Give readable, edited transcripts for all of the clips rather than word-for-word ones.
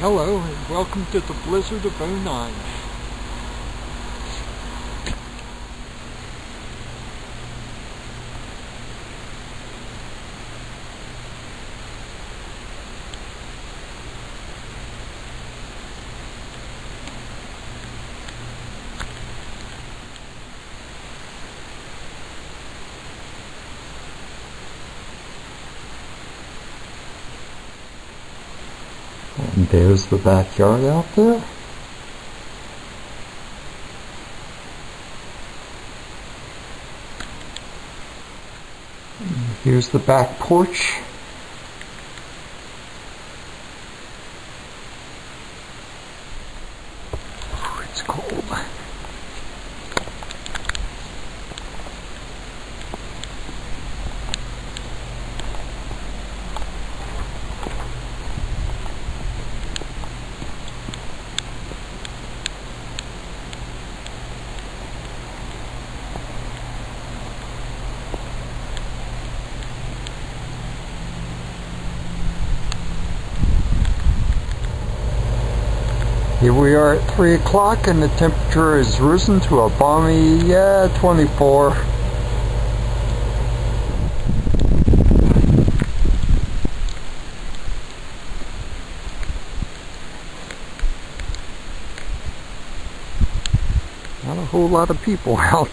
Hello and welcome to the Blizzard of '09. And there's the backyard out there. And here's the back porch. It's cold. Here we are at 3 o'clock and the temperature has risen to a balmy 24. Not a whole lot of people out.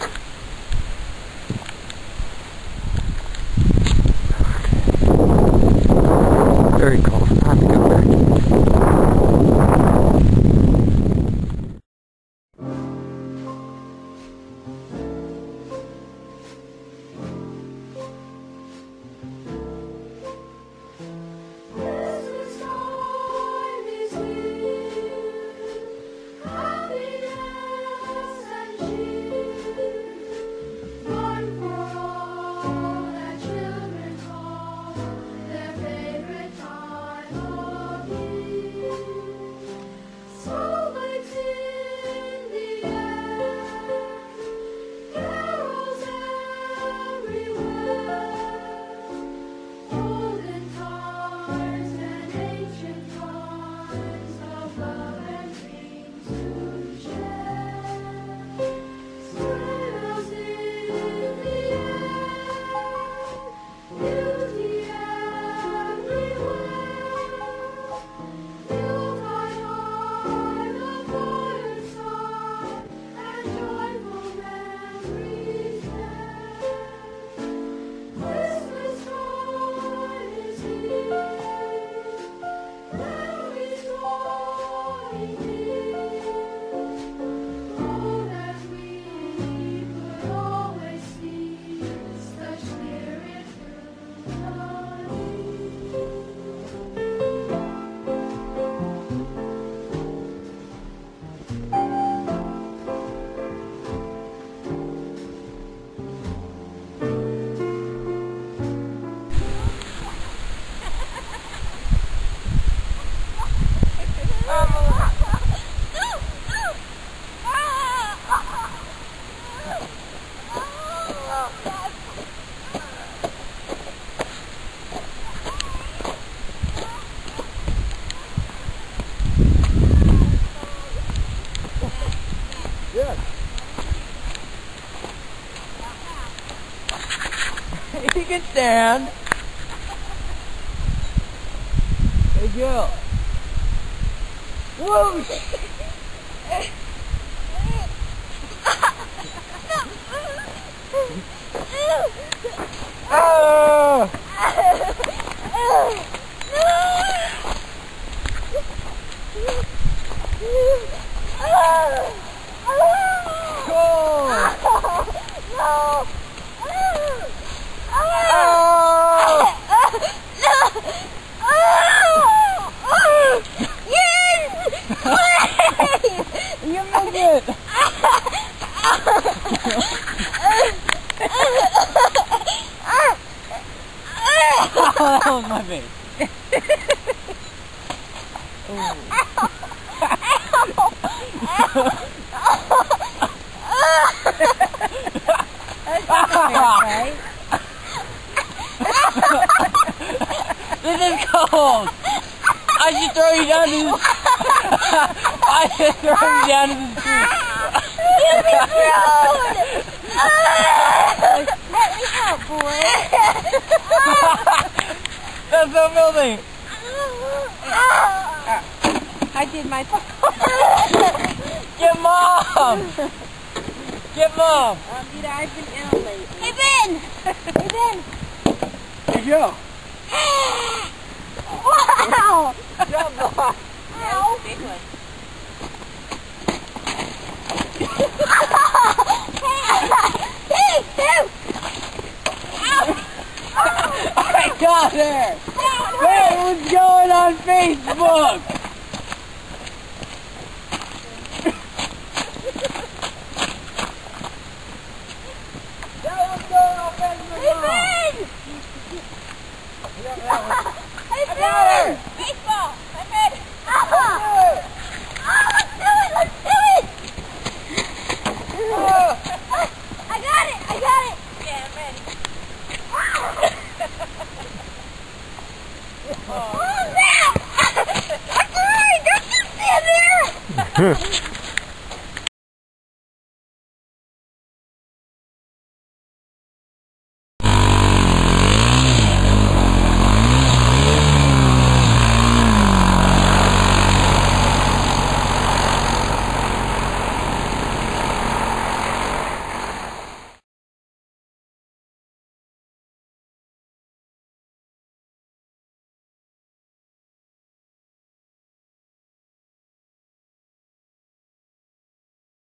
Very cold. Time to get back. You can stand. Hey, Jill. Whoosh! Oh! You made it! Oh, my face. This is cold. I just throw you down to the I just throw you down to the street. You've been thrown! Let me help, boy. That's so filthy. I did my part. Get mom! Get mom! Peter, I've been ill lately. Hey, Ben! Hey, Ben! Here you go. Wow! Jump off. Ow! Big one. I got her! Wait, what's going on Facebook? That was going on Facebook. Hey, Ben! Hey, Ben! Baseball! I'm ready. Let's do it! Let's do it! I got it! I got it! Yeah, I'm ready. Oh, no! I'm sorry! Don't you stand there!